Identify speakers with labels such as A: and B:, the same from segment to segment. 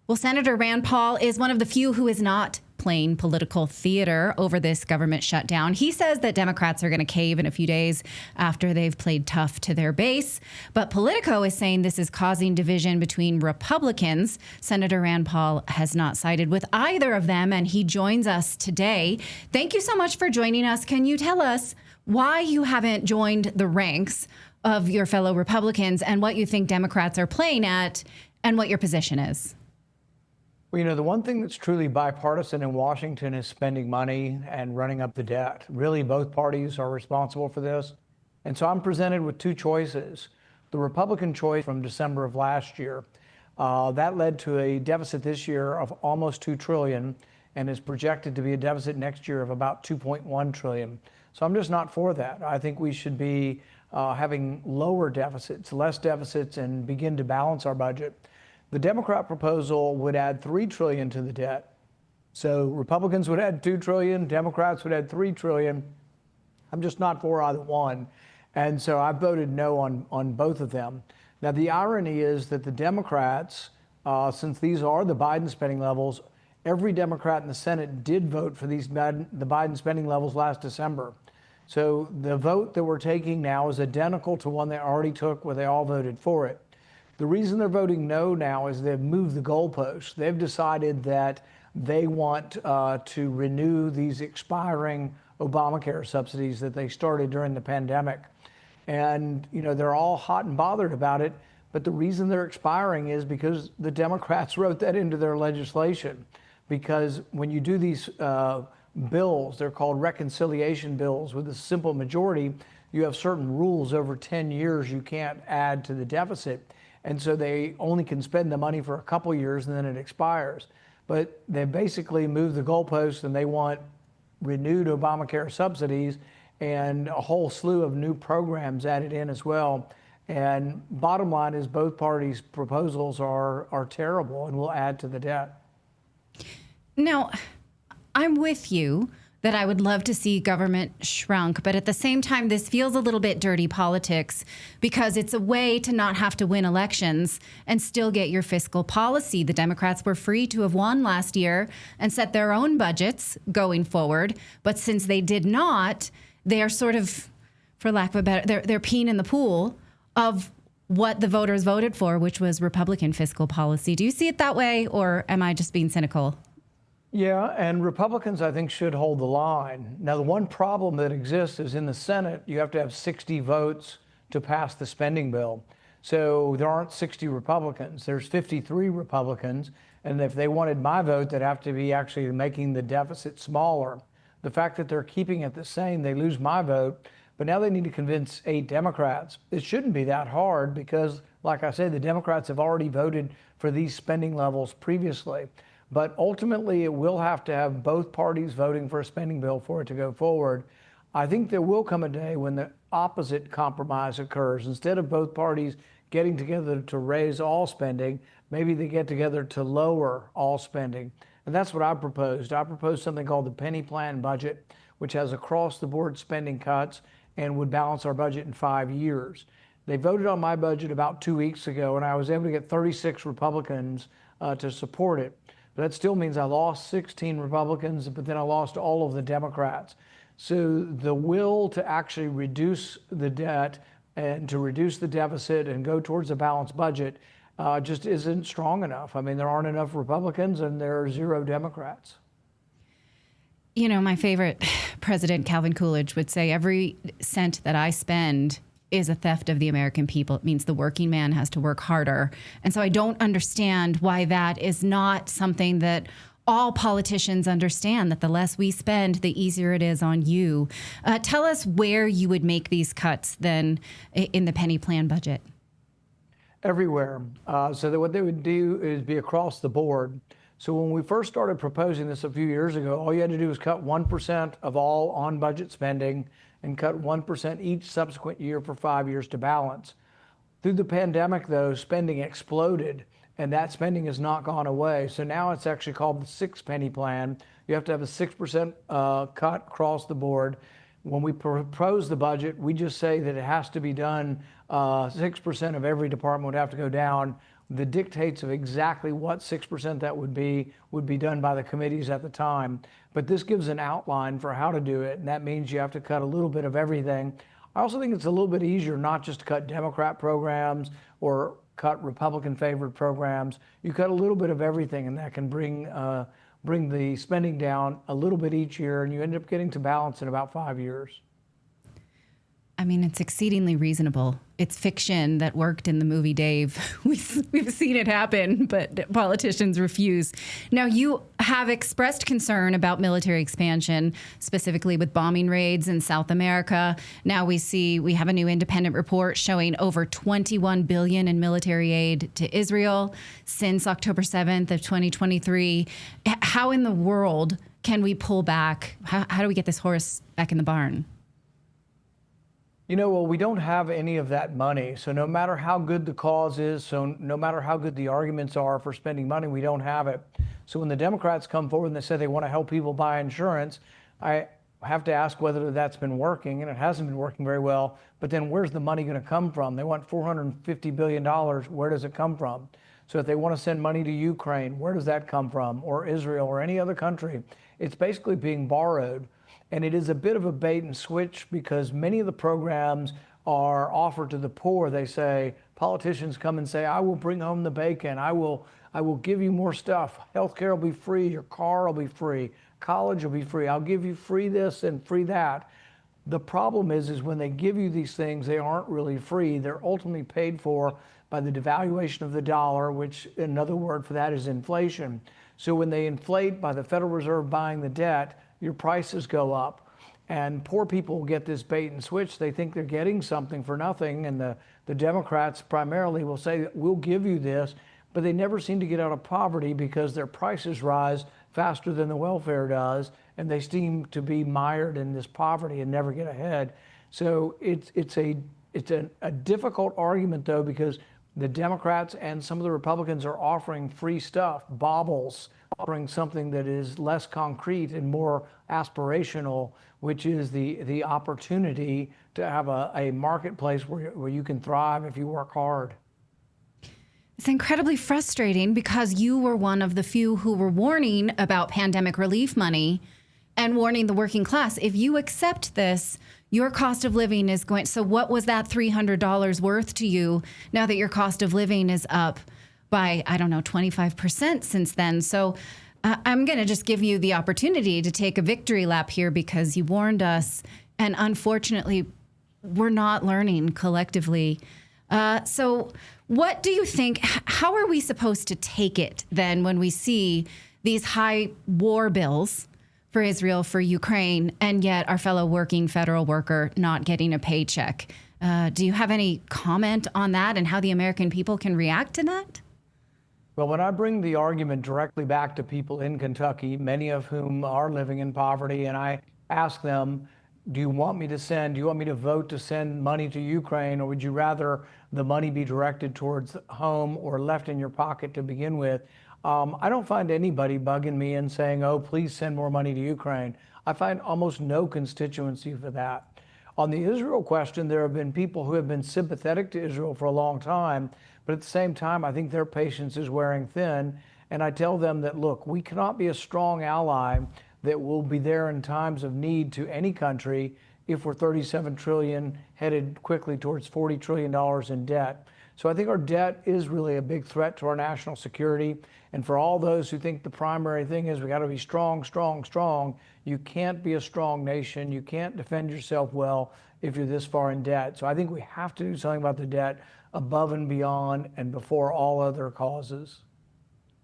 A: Well, Senator Rand Paul is one of the few who is not playing political theater over this government shutdown. He says that Democrats are going to cave in a few days after they've played tough to their base. But Politico is saying this is causing division between Republicans. Senator Rand Paul has not sided with either of them, and he joins us today. Thank you so much for joining us. Can you tell us why you haven't joined the ranks of your fellow Republicans and what you think Democrats are playing at and what your position is?
B: Well, you know, the one thing that's truly bipartisan in Washington is spending money and running up the debt. Really, both parties are responsible for this. And so I'm presented with two choices. The Republican choice from December of last year, that led to a deficit this year of almost $2 trillion and is projected to be a deficit next year of about $2.1 trillion. So I'm just not for that. I think we should be having lower deficits, less deficits, and begin to balance our budget. The Democrat proposal would add $3 trillion to the debt. So Republicans would add $2 trillion, Democrats would add $3 trillion. I'm just not for either one. And so I voted no on both of them. Now, the irony is that the Democrats, since these are the Biden spending levels, every Democrat in the Senate did vote for the Biden spending levels last December. So the vote that we're taking now is identical to one they already took where they all voted for it. The reason they're voting no now is they've moved the goalposts. They've decided that they want to renew these expiring Obamacare subsidies that they started during the pandemic. And, you know, they're all hot and bothered about it. But the reason they're expiring is because the Democrats wrote that into their legislation. Because when you do these bills, they're called reconciliation bills with a simple majority, you have certain rules over 10 years you can't add to the deficit. And so they only can spend the money for a couple years and then it expires. But they basically moved the goalposts and they want renewed Obamacare subsidies and a whole slew of new programs added in as well. And bottom line is both parties' proposals are terrible and will add to the debt.
A: Now, I'm with you that I would love to see government shrunk, but at the same time, this feels a little bit dirty politics because it's a way to not have to win elections and still get your fiscal policy. The Democrats were free to have won last year and set their own budgets going forward, but since they did not, they are sort of, for lack of a better, they're peeing in the pool of what the voters voted for, which was Republican fiscal policy. Do you see it that way, or am I just being cynical?
B: Yeah, and Republicans, I think, should hold the line. Now, the one problem that exists is in the Senate, you have to have 60 votes to pass the spending bill. So there aren't 60 Republicans. There's 53 Republicans. And if they wanted my vote, they'd have to be actually making the deficit smaller. The fact that they're keeping it the same, they lose my vote. But now they need to convince 8 Democrats. It shouldn't be that hard because, like I said, the Democrats have already voted for these spending levels previously. But ultimately, it will have to have both parties voting for a spending bill for it to go forward. I think there will come a day when the opposite compromise occurs. Instead of both parties getting together to raise all spending, maybe they get together to lower all spending. And that's what I proposed. I proposed something called the penny plan budget, which has across-the-board spending cuts and would balance our budget in 5 years. They voted on my budget about 2 weeks ago, and I was able to get 36 Republicans to support it. But that still means I lost 16 Republicans, but then I lost all of the Democrats. So the will to actually reduce the debt and to reduce the deficit and go towards a balanced budget just isn't strong enough. I mean, there aren't enough Republicans and there are 0 Democrats.
A: You know, my favorite president, Calvin Coolidge, would say every cent that I spend is a theft of the American people. It means the working man has to work harder. And so I don't understand why that is not something that all politicians understand, that the less we spend, the easier it is on you. Tell us where you would make these cuts then in the penny plan budget.
B: Everywhere. So that what they would do is be across the board. So when we first started proposing this a few years ago, all you had to do was cut 1% of all on-budget spending and cut 1% each subsequent year for 5 years to balance. Through the pandemic, though, spending exploded, and that spending has not gone away. So now it's actually called the 6-penny plan. You have to have a 6% cut across the board. When we propose the budget, we just say that it has to be done, 6% of every department would have to go down. the dictates of exactly what 6% that would be done by the committees at the time. But this gives an outline for how to do it, and that means you have to cut a little bit of everything. I also think it's a little bit easier not just to cut Democrat programs or cut Republican favored programs. You cut a little bit of everything, and that can bring the spending down a little bit each year, and you end up getting to balance in about 5 years.
A: I mean, it's exceedingly reasonable. It's fiction that worked in the movie Dave. We've seen it happen, but politicians refuse. Now, you have expressed concern about military expansion, specifically with bombing raids in South America. Now we have a new independent report showing over $21 billion in military aid to Israel since October 7th of 2023. How in the world can we pull back? How do we get this horse back in the barn?
B: Well, we don't have any of that money. So no matter how good the cause is, so no matter how good the arguments are for spending money, we don't have it. So when the Democrats come forward and they say they want to help people buy insurance, I have to ask whether that's been working, and it hasn't been working very well. But then where's the money going to come from? They want $450 billion. Where does it come from? So if they want to send money to Ukraine, where does that come from? Or Israel or any other country? It's basically being borrowed. And it is a bit of a bait and switch because many of the programs are offered to the poor. They say, politicians come and say, I will bring home the bacon. I will give you more stuff. Healthcare will be free. Your car will be free. College will be free. I'll give you free this and free that. The problem is when they give you these things, they aren't really free. They're ultimately paid for by the devaluation of the dollar, which another word for that is inflation. So when they inflate by the Federal Reserve buying the debt, your prices go up, and poor people will get this bait and switch. They think they're getting something for nothing, and the Democrats primarily will say, we'll give you this, but they never seem to get out of poverty because their prices rise faster than the welfare does, and they seem to be mired in this poverty and never get ahead. So it's a difficult argument, though, because the Democrats and some of the Republicans are offering free stuff, baubles, offering something that is less concrete and more aspirational, which is the opportunity to have a marketplace where you can thrive if you work hard.
A: It's incredibly frustrating because you were one of the few who were warning about pandemic relief money and warning the working class. If you accept this, your cost of living is going. So what was that $300 worth to you now that your cost of living is up by, 25% since then? So I'm going to just give you the opportunity to take a victory lap here because you warned us. And unfortunately, we're not learning collectively. So what do you think? How are we supposed to take it then when we see these high war bills for Israel, for Ukraine, and yet our fellow working federal worker not getting a paycheck? Do you have any comment on that and how the American people can react to that?
B: Well, when I bring the argument directly back to people in Kentucky, many of whom are living in poverty, and I ask them, do you want me to vote to send money to Ukraine, or would you rather the money be directed towards home or left in your pocket to begin with? I don't find anybody bugging me and saying, oh, please send more money to Ukraine. I find almost no constituency for that. On the Israel question, there have been people who have been sympathetic to Israel for a long time, but at the same time, I think their patience is wearing thin. And I tell them that, look, we cannot be a strong ally that will be there in times of need to any country if we're $37 trillion headed quickly towards $40 trillion in debt. So I think our debt is really a big threat to our national security. And for all those who think the primary thing is we got to be strong, strong, strong, you can't be a strong nation. You can't defend yourself well if you're this far in debt. So I think we have to do something about the debt above and beyond and before all other causes.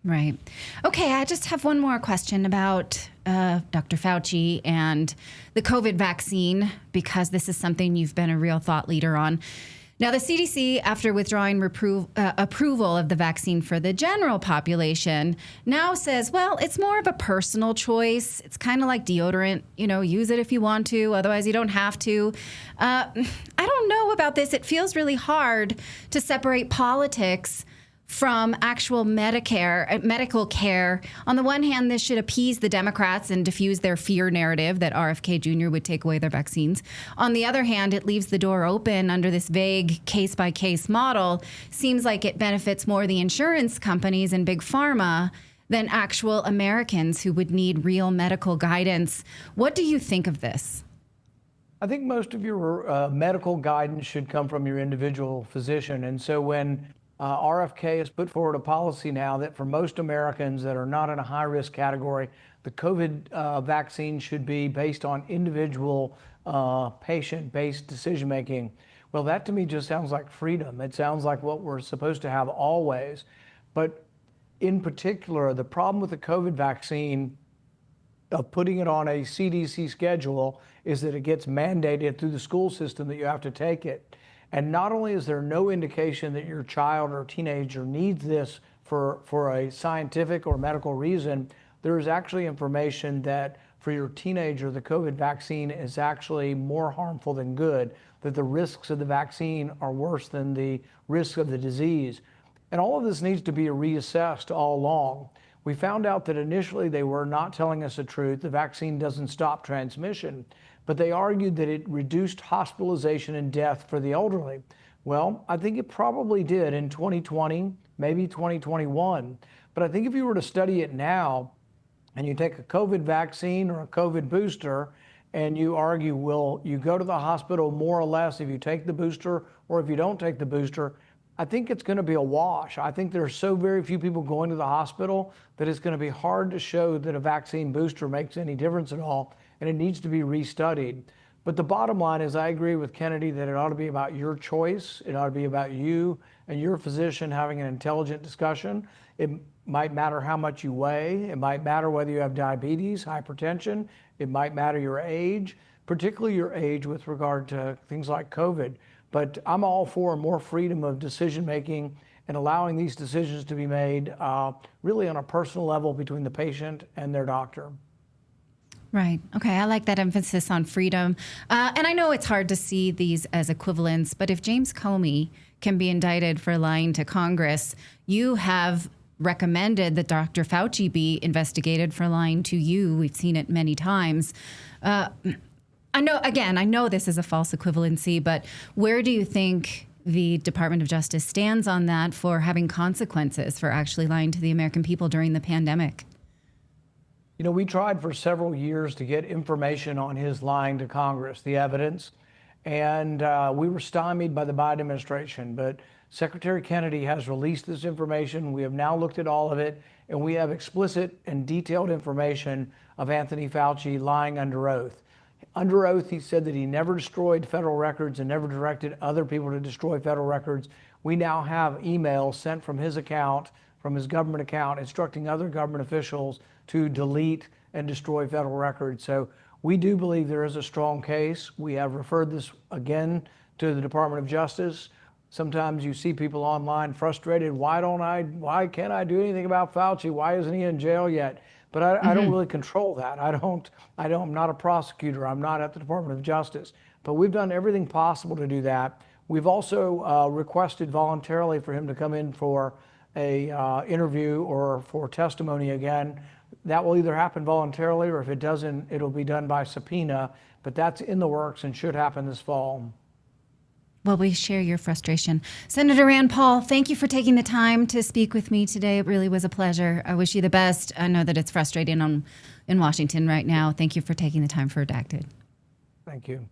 A: Right. Okay, I just have one more question about Dr. Fauci and the COVID vaccine, because this is something you've been a real thought leader on. Now, the CDC, after withdrawing approval of the vaccine for the general population, now says, well, it's more of a personal choice. It's kind of like deodorant, use it if you want to, otherwise you don't have to. I don't know about this. It feels really hard to separate politics from actual medical care. On the one hand, this should appease the Democrats and diffuse their fear narrative that RFK Jr. would take away their vaccines. On the other hand, it leaves the door open under this vague case-by-case model. Seems like it benefits more the insurance companies and big pharma than actual Americans who would need real medical guidance. What do you think of this?
B: I think most of your medical guidance should come from your individual physician. And so when RFK has put forward a policy now that for most Americans that are not in a high-risk category, the COVID vaccine should be based on individual patient-based decision-making. Well, that to me just sounds like freedom. It sounds like what we're supposed to have always. But in particular, the problem with the COVID vaccine of putting it on a CDC schedule is that it gets mandated through the school system that you have to take it. And not only is there no indication that your child or teenager needs this for a scientific or medical reason, there is actually information that for your teenager, the COVID vaccine is actually more harmful than good, that the risks of the vaccine are worse than the risk of the disease. And all of this needs to be reassessed all along. We found out that initially they were not telling us the truth. The vaccine doesn't stop transmission, but they argued that it reduced hospitalization and death for the elderly. Well, I think it probably did in 2020, maybe 2021. But I think if you were to study it now and you take a COVID vaccine or a COVID booster and you argue, will you go to the hospital more or less if you take the booster or if you don't take the booster? I think it's going to be a wash. I think there's so very few people going to the hospital that it's going to be hard to show that a vaccine booster makes any difference at all, and it needs to be restudied. But the bottom line is I agree with Kennedy that it ought to be about your choice. It ought to be about you and your physician having an intelligent discussion. It might matter how much you weigh. It might matter whether you have diabetes, hypertension. It might matter your age, particularly your age with regard to things like COVID. But I'm all for more freedom of decision-making and allowing these decisions to be made really on a personal level between the patient and their doctor.
A: Right. Okay. I like that emphasis on freedom. And I know it's hard to see these as equivalents, but if James Comey can be indicted for lying to Congress, you have recommended that Dr. Fauci be investigated for lying to you. We've seen it many times. I know this is a false equivalency, but where do you think the Department of Justice stands on that for having consequences for actually lying to the American people during the pandemic?
B: You know, we tried for several years to get information on his lying to Congress, the evidence, and we were stymied by the Biden administration. But Secretary Kennedy has released this information. We have now looked at all of it, and we have explicit and detailed information of Anthony Fauci lying under oath. Under oath, he said that he never destroyed federal records and never directed other people to destroy federal records. We now have emails sent from his account, from his government account, instructing other government officials to delete and destroy federal records. So we do believe there is a strong case. We have referred this again to the Department of Justice. Sometimes you see people online frustrated. Why can't I do anything about Fauci? Why isn't he in jail yet? But I don't really control that. I'm not a prosecutor. I'm not at the Department of Justice. But we've done everything possible to do that. We've also requested voluntarily for him to come in for a interview or for testimony again. That will either happen voluntarily, or if it doesn't, it'll be done by subpoena. But that's in the works and should happen this fall.
A: Well, we share your frustration. Senator Rand Paul, thank you for taking the time to speak with me today. It really was a pleasure. I wish you the best. I know that it's frustrating in Washington right now. Thank you for taking the time for Redacted.
B: Thank you.